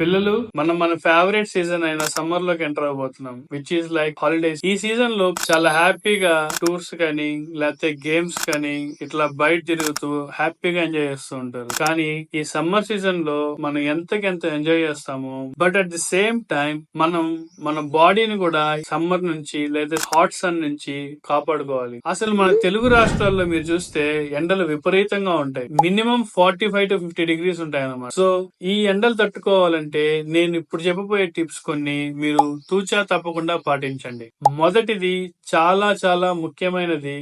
పిల్లలు మన favourite season అయిన సమ్మర్ లోకి ఎంటర్ అవబోతున్నాం, విచ్ ఈస్ లైక్ హాలిడేస్. ఈ సీజన్ లో చాలా హ్యాపీగా టూర్స్ కానీ లేకపోతే గేమ్స్ కానీ ఇట్లా బయట తిరుగుతూ హ్యాపీగా ఎంజాయ్ చేస్తూ ఉంటారు. కానీ ఈ సమ్మర్ సీజన్ లో మనం ఎంతకెంత ఎంజాయ్ చేస్తామో, but at the same time మనం మన బాడీని కూడా సమ్మర్ నుంచి లేదా హాట్ సన్ నుంచి కాపాడుకోవాలి. అసలు మన తెలుగు రాష్ట్రాల్లో మీరు చూస్తే ఎండలు విపరీతంగా ఉంటాయి. మినిమం 45 to 50 degrees ఉంటాయి అన్నమాట. సో ఈ ఎండలు తట్టుకోవాలంటే నేను ఇప్పుడు చెప్పబోయే టిప్స్ కొన్ని మీరు తూచా తప్పకుండా పాటించండి. మొదటిది చాలా చాలా ముఖ్యమైనది,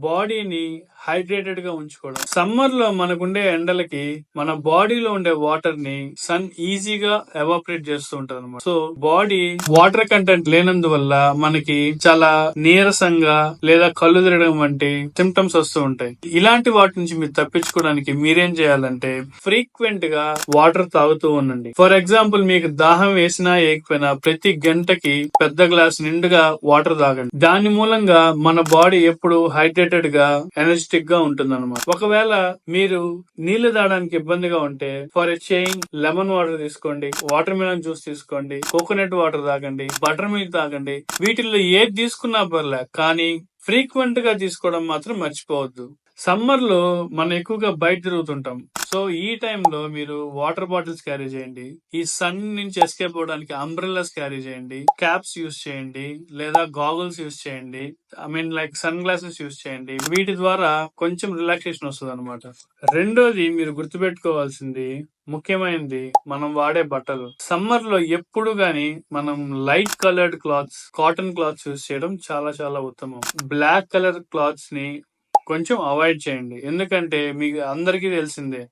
బాడీని హైడ్రేటెడ్ గా ఉంచుకోవడం. సమ్మర్ లో మనకుండే ఎండలకి మన బాడీలో ఉండే వాటర్ ని సన్ ఈజీగా ఎవాపరేట్ చేస్తూ ఉంటది అనమాట. సో బాడీ వాటర్ కంటెంట్ లేనందువల్ల మనకి చాలా నీరసంగా లేదా కళ్ళు తిరగడం వంటి సిమ్టమ్స్ వస్తూ ఉంటాయి. ఇలాంటి వాటి నుంచి మీరు తప్పించుకోవడానికి మీరేం చేయాలంటే ఫ్రీక్వెంట్ గా వాటర్ తాగుతూ ఉండండి. ఫర్ ఎగ్జాంపుల్, మీకు దాహం వేసినా వేయకపోయినా ప్రతి గంటకి పెద్ద గ్లాస్ నిండుగా వాటర్ తాగండి. దాని మూలంగా మన బాడీ ఎప్పుడు హైడ్రేటెడ్ గా ఎనర్జెటిక్ గా ఉంటుందన్నమాట. ఒకవేళ మీరు నీళ్లు తాగడానికి ఇబ్బందిగా ఉంటే for a change lemon water తీసుకోండి, వాటర్ మిలన్ జ్యూస్ తీసుకోండి, కోకోనట్ వాటర్ తాగండి, బటర్ మిల్క్ తాగండి. వీటిల్లో ఏది తీసుకున్నా పర్లే, కానీ ఫ్రీక్వెంట్ గా తీసుకోవడం మాత్రం మర్చిపోవద్దు. సమ్మర్ లో మనం ఎక్కువగా బయట తిరుగుతుంటాం. సో ఈ టైంలో మీరు వాటర్ బాటిల్స్ క్యారీ చేయండి. ఈ సన్ నుంచి ఎస్కేప్ అవడానికి అంబ్రెల్లాస్ క్యారీ చేయండి, క్యాప్స్ యూస్ చేయండి, లేదా గాగుల్స్ యూస్ చేయండి, లైక్ సన్ గ్లాసెస్ యూస్ చేయండి. వీటి ద్వారా కొంచెం రిలాక్సేషన్ వస్తుంది అనమాట. రెండోది మీరు గుర్తుపెట్టుకోవాల్సింది, ముఖ్యమైనది, మనం వాడే బట్టలు. సమ్మర్ లో ఎప్పుడు గాని మనం light coloured clothes, cotton clothes use చేయడం చాలా చాలా ఉత్తమం. బ్లాక్ కలర్ క్లాత్స్ ని కొంచెం అవాయిడ్ చేయండి, ఎందుకంటే మీకు అందరికీ తెలిసిందే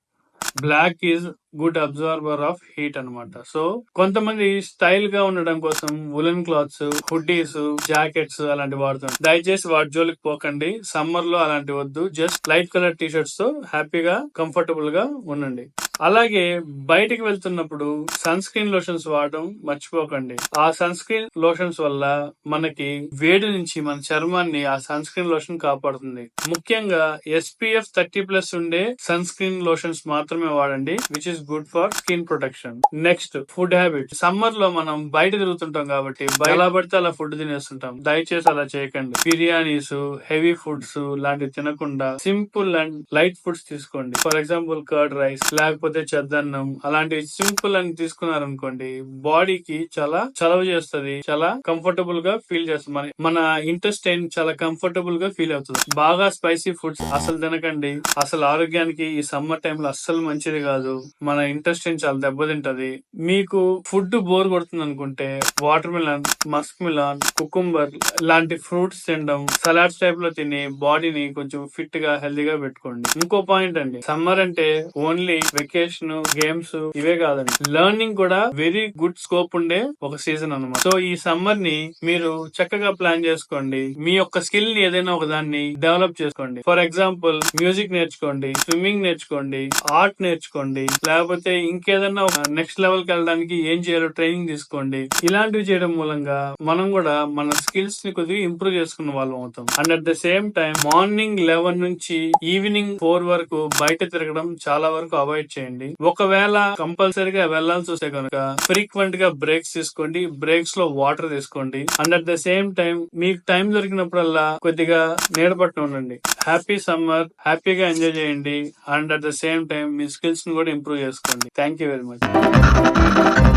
black is good absorber of heat అన్నమాట. సో కొంతమంది స్టైల్ గా ఉండడం కోసం వులెన్ క్లాత్స్, హుడ్డీస్, జాకెట్స్ అలాంటి వాడుతాం. దయచేసి వాటి జోలికి పోకండి. సమ్మర్ లో అలాంటి వద్దు. Just light colour T shirts తో హ్యాపీగా కంఫర్టబుల్ గా ఉండండి. అలాగే బయటికి వెళ్తున్నప్పుడు సన్ స్క్రీన్ లోషన్స్ వాడడం మర్చిపోకండి. ఆ సన్ స్క్రీన్ లోషన్స్ వల్ల మనకి వేడి నుంచి మన చర్మాన్ని ఆ సన్ స్క్రీన్ లోషన్ కాపాడుతుంది. ముఖ్యంగా SPF 30+ ఉండే సన్ స్క్రీన్ లోషన్స్ మాత్రమే వాడండి, which is good for skin protection. Next, food habit. Summer లో మనం బయట తిరుగుతుంటాం కాబట్టి ఎలా పడితే అలా ఫుడ్ తినేస్తుంటాం. దయచేసి అలా చేయకండి. బిర్యానీస్, హెవీ ఫుడ్స్ లాంటివి తినకుండా సింపుల్ అండ్ లైట్ ఫుడ్స్ తీసుకోండి. ఫర్ ఎగ్జాంపుల్ కర్డ్ రైస్, లేకపోతే చెద్దన్నం, అలాంటివి సింపుల్ అని తీసుకున్నారనుకోండి, బాడీకి చాలా చలవ చేస్తుంది, చాలా కంఫర్టబుల్ గా ఫీల్ చేస్తుంది. మన ఇంటెస్టైన్ చాలా కంఫర్టబుల్ గా ఫీల్ అవుతుంది. బాగా స్పైసీ ఫుడ్స్ అసలు తినకండి. అసలు ఆరోగ్యానికి ఈ సమ్మర్ టైంలో అస్సలు మంచిది కాదు. మన ఇంటెస్టైన్ చాలా దెబ్బతింటది. మీకు ఫుడ్ బోర్ కొడుతుంది అనుకుంటే water melon, Musk melon, cucumber లాంటి ఫ్రూట్స్ తినడం, సలాడ్స్ టైప్ లో తిని బాడీని కొంచెం ఫిట్ గా హెల్దీగా పెట్టుకోండి. ఇంకో పాయింట్ అండి, సమ్మర్ అంటే ఓన్లీ వెకేషన్, గేమ్స్ ఇవే కాదండి, లెర్నింగ్ కూడా వెరీ గుడ్ స్కోప్ ఉండే ఒక సీజన్ అన్నమాట. సో ఈ సమ్మర్ ని మీరు చక్కగా ప్లాన్ చేసుకోండి. మీ యొక్క స్కిల్ ని ఏదైనా ఒక దాన్ని డెవలప్ చేసుకోండి. ఫర్ ఎగ్జాంపుల్, మ్యూజిక్ నేర్చుకోండి, స్విమ్మింగ్ నేర్చుకోండి, ఆర్ట్ నేర్చుకోండి, లేకపోతే ఇంకేదన్నా నెక్స్ట్ లెవెల్ కి వెళ్ళడానికి ఏం చేయాలో ట్రైనింగ్ తీసుకోండి. ఇలాంటివి చేయడం మూలంగా మనం కూడా మన స్కిల్స్ ని కొద్దిగా ఇంప్రూవ్ చేసుకున్న వాళ్ళం అవుతాం. And at the same time morning 11 నుంచి ఈవినింగ్ 4 వరకు బయట తిరగడం చాలా వరకు అవాయిడ్ చేయండి. ఒకవేళ కంపల్సరీగా వెళ్లాల్సి వస్తే కనుక ఫ్రీక్వెంట్ గా బ్రేక్స్ తీసుకోండి, బ్రేక్స్ లో వాటర్ తీసుకోండి. And at the same time మీకు టైం దొరికినప్పుడల్లా కొద్దిగా నీడపట్టు ఉండండి. హ్యాపీ సమ్మర్, హ్యాపీగా ఎంజాయ్ చేయండి. And at the same time me skills ని కూడా ఇంప్రూవ్ చేసుకోండి. Thank you very much.